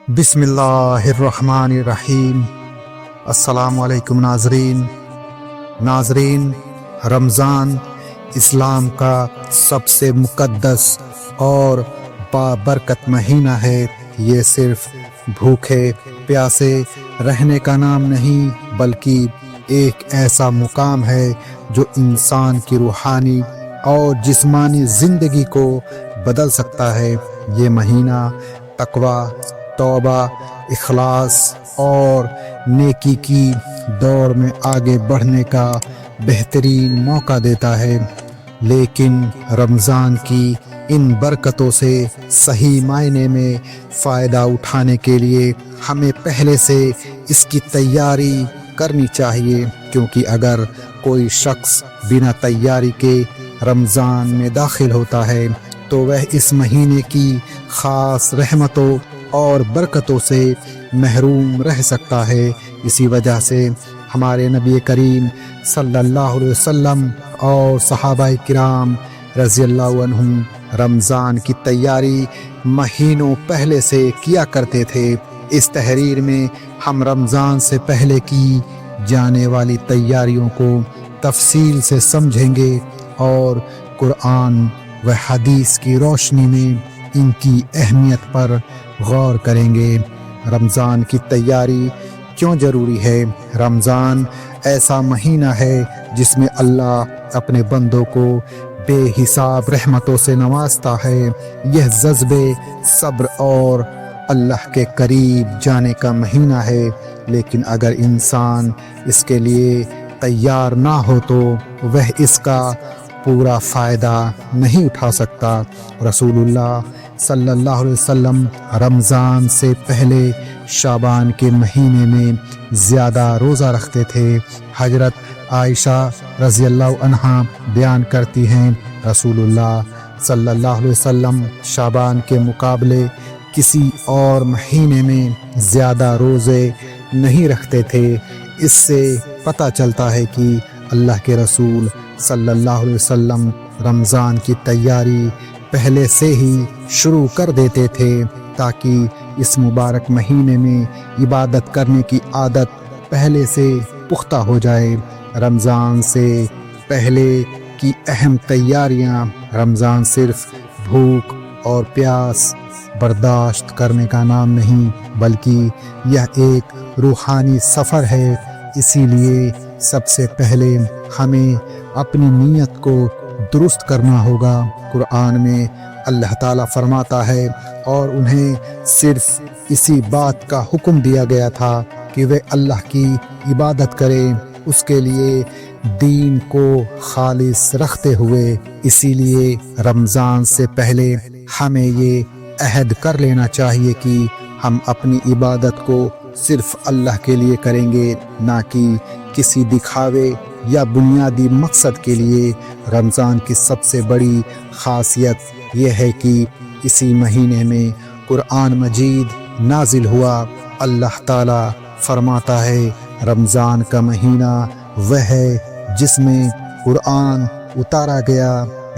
بسم اللہ الرحمن الرحیم۔ السلام علیکم ناظرین، رمضان اسلام کا سب سے مقدس اور بابرکت مہینہ ہے۔ یہ صرف بھوکے پیاسے رہنے کا نام نہیں بلکہ ایک ایسا مقام ہے جو انسان کی روحانی اور جسمانی زندگی کو بدل سکتا ہے۔ یہ مہینہ تقویٰ، توبہ، اخلاص اور نیکی کی دوڑ میں آگے بڑھنے کا بہترین موقع دیتا ہے، لیکن رمضان کی ان برکتوں سے صحیح معنی میں فائدہ اٹھانے کے لیے ہمیں پہلے سے اس کی تیاری کرنی چاہیے، کیونکہ اگر کوئی شخص بنا تیاری کے رمضان میں داخل ہوتا ہے تو وہ اس مہینے کی خاص رحمتوں اور برکتوں سے محروم رہ سکتا ہے۔ اسی وجہ سے ہمارے نبی کریم صلی اللہ علیہ وسلم اور صحابہ کرام رضی اللہ عنہم رمضان کی تیاری مہینوں پہلے سے کیا کرتے تھے۔ اس تحریر میں ہم رمضان سے پہلے کی جانے والی تیاریوں کو تفصیل سے سمجھیں گے اور قرآن و حدیث کی روشنی میں ان کی اہمیت پر غور کریں گے۔ رمضان کی تیاری کیوں ضروری ہے؟ رمضان ایسا مہینہ ہے جس میں اللہ اپنے بندوں کو بے حساب رحمتوں سے نوازتا ہے۔ یہ جذبے صبر اور اللہ کے قریب جانے کا مہینہ ہے، لیکن اگر انسان اس کے لیے تیار نہ ہو تو وہ اس کا پورا فائدہ نہیں اٹھا سکتا۔ رسول اللہ صلی اللہ علیہ وسلم رمضان سے پہلے شعبان کے مہینے میں زیادہ روزہ رکھتے تھے۔ حضرت عائشہ رضی اللہ عنہا بیان کرتی ہیں، رسول اللہ صلی اللہ علیہ وسلم شعبان کے مقابلے کسی اور مہینے میں زیادہ روزے نہیں رکھتے تھے۔ اس سے پتہ چلتا ہے کہ اللہ کے رسول صلی اللہ علیہ وسلم رمضان کی تیاری پہلے سے ہی شروع کر دیتے تھے تاکہ اس مبارک مہینے میں عبادت کرنے کی عادت پہلے سے پختہ ہو جائے۔ رمضان سے پہلے کی اہم تیاریاں۔ رمضان صرف بھوک اور پیاس برداشت کرنے کا نام نہیں بلکہ یہ ایک روحانی سفر ہے۔ اسی لیے سب سے پہلے ہمیں اپنی نیت کو درست کرنا ہوگا۔ قرآن میں اللہ تعالیٰ فرماتا ہے اور انہیں صرف اسی بات کا حکم دیا گیا تھا کہ وہ اللہ کی عبادت کریں، اس کے لیے دین کو خالص رکھتے ہوئے۔ اسی لیے رمضان سے پہلے ہمیں یہ عہد کر لینا چاہیے کہ ہم اپنی عبادت کو صرف اللہ کے لیے کریں گے، نہ کہ کسی دکھاوے یا بنیادی مقصد کے لیے۔ رمضان کی سب سے بڑی خاصیت یہ ہے کہ اسی مہینے میں قرآن مجید نازل ہوا۔ اللہ تعالیٰ فرماتا ہے، رمضان کا مہینہ وہ ہے جس میں قرآن اتارا گیا،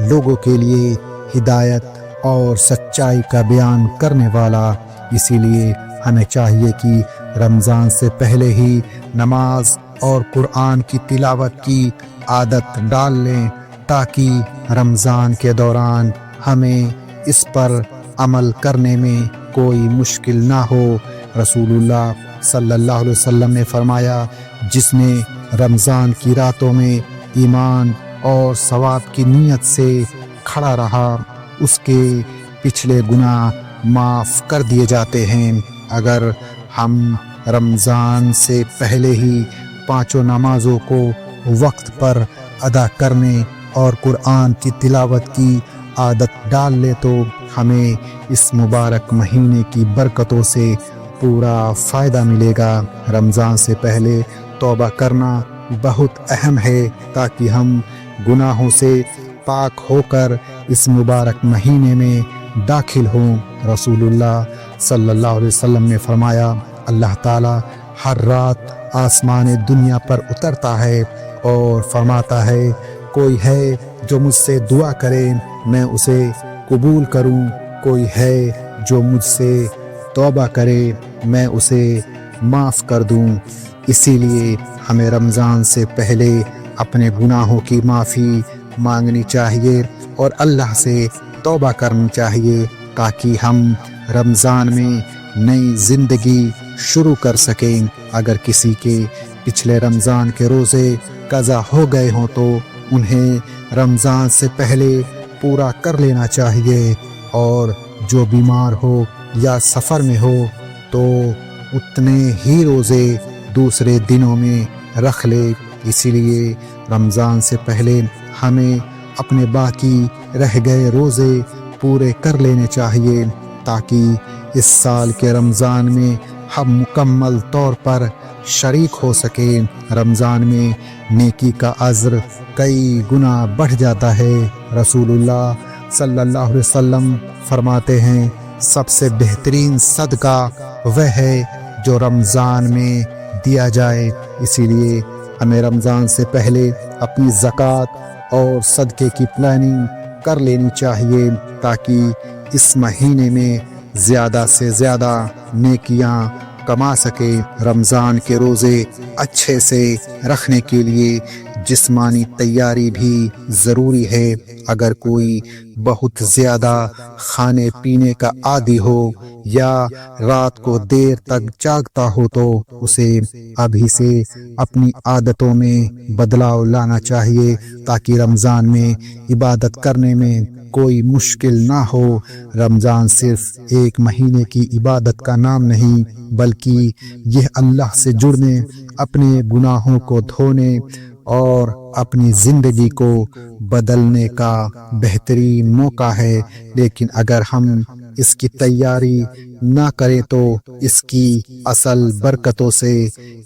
لوگوں کے لیے ہدایت اور سچائی کا بیان کرنے والا۔ اسی لیے ہمیں چاہیے کہ رمضان سے پہلے ہی نماز اور قرآن کی تلاوت کی عادت ڈال لیں تاکہ رمضان کے دوران ہمیں اس پر عمل کرنے میں کوئی مشکل نہ ہو۔ رسول اللہ صلی اللہ علیہ وسلم نے فرمایا، جس نے رمضان کی راتوں میں ایمان اور ثواب کی نیت سے کھڑا رہا، اس کے پچھلے گناہ معاف کر دیے جاتے ہیں۔ اگر ہم رمضان سے پہلے ہی پانچوں نمازوں کو وقت پر ادا کرنے اور قرآن کی تلاوت کی عادت ڈال لے تو ہمیں اس مبارک مہینے کی برکتوں سے پورا فائدہ ملے گا۔ رمضان سے پہلے توبہ کرنا بہت اہم ہے تاکہ ہم گناہوں سے پاک ہو کر اس مبارک مہینے میں داخل ہوں۔ رسول اللہ صلی اللہ علیہ وسلم نے فرمایا، اللہ تعالیٰ ہر رات آسمان دنیا پر اترتا ہے اور فرماتا ہے، کوئی ہے جو مجھ سے دعا کرے میں اسے قبول کروں، کوئی ہے جو مجھ سے توبہ کرے میں اسے معاف کر دوں۔ اسی لیے ہمیں رمضان سے پہلے اپنے گناہوں کی معافی مانگنی چاہیے اور اللہ سے توبہ کرنی چاہیے تاکہ ہم رمضان میں نئی زندگی شروع کر سکیں۔ اگر کسی کے پچھلے رمضان کے روزے قضا ہو گئے ہوں تو انہیں رمضان سے پہلے پورا کر لینا چاہیے، اور جو بیمار ہو یا سفر میں ہو تو اتنے ہی روزے دوسرے دنوں میں رکھ لے۔ اسی لیے رمضان سے پہلے ہمیں اپنے باقی رہ گئے روزے پورے کر لینے چاہیے تاکہ اس سال کے رمضان میں ہم مکمل طور پر شریک ہو سکیں۔ رمضان میں نیکی کا اجر کئی گنا بڑھ جاتا ہے۔ رسول اللہ صلی اللہ علیہ وسلم فرماتے ہیں سب سے بہترین صدقہ وہ ہے جو رمضان میں دیا جائے۔ اسی لیے ہمیں رمضان سے پہلے اپنی زکوٰۃ اور صدقے کی پلاننگ کر لینی چاہیے تاکہ اس مہینے میں زیادہ سے زیادہ نیکیاں کما سکے۔ رمضان کے روزے اچھے سے رکھنے کے لیے جسمانی تیاری بھی ضروری ہے۔ اگر کوئی بہت زیادہ کھانے پینے کا عادی ہو یا رات کو دیر تک جاگتا ہو تو اسے ابھی سے اپنی عادتوں میں بدلاؤ لانا چاہیے تاکہ رمضان میں عبادت کرنے میں کوئی مشکل نہ ہو۔ رمضان صرف ایک مہینے کی عبادت کا نام نہیں بلکہ یہ اللہ سے جڑنے، اپنے گناہوں کو دھونے اور اپنی زندگی کو بدلنے کا بہترین موقع ہے۔ لیکن اگر ہم اس کی تیاری نہ کریں تو اس کی اصل برکتوں سے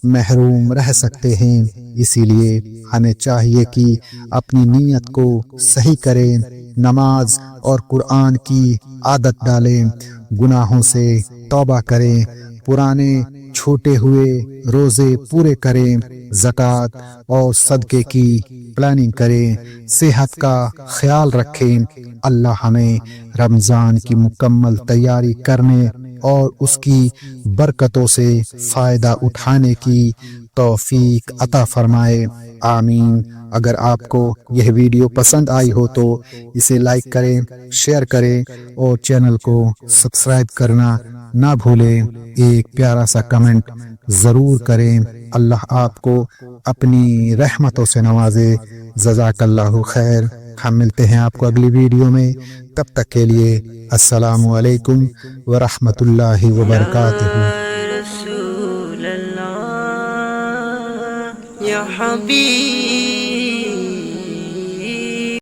محروم رہ سکتے ہیں۔ اسی لیے ہمیں چاہیے کہ اپنی نیت کو صحیح کریں، نماز اور قرآن کی عادت ڈالیں، گناہوں سے توبہ کریں، پرانے چھوٹے ہوئے روزے پورے کریں، زکوٰۃ اور صدقے کی پلاننگ کریں، صحت کا خیال رکھیں۔ اللہ ہمیں رمضان کی مکمل تیاری کرنے اور اس کی برکتوں سے فائدہ اٹھانے کی توفیق عطا فرمائے، آمین۔ اگر آپ کو یہ ویڈیو پسند آئی ہو تو اسے لائک کریں، شیئر کریں اور چینل کو سبسکرائب کرنا نہ بھولیں۔ ایک پیارا سا کمنٹ ضرور کریں۔ اللہ آپ کو اپنی رحمتوں سے نوازے۔ جزاک اللہ خیر۔ ہم ملتے ہیں آپ کو اگلی ویڈیو میں، تب تک کے لیے السلام علیکم ورحمۃ اللہ وبرکاتہ۔ رسول اللہ یا حبیب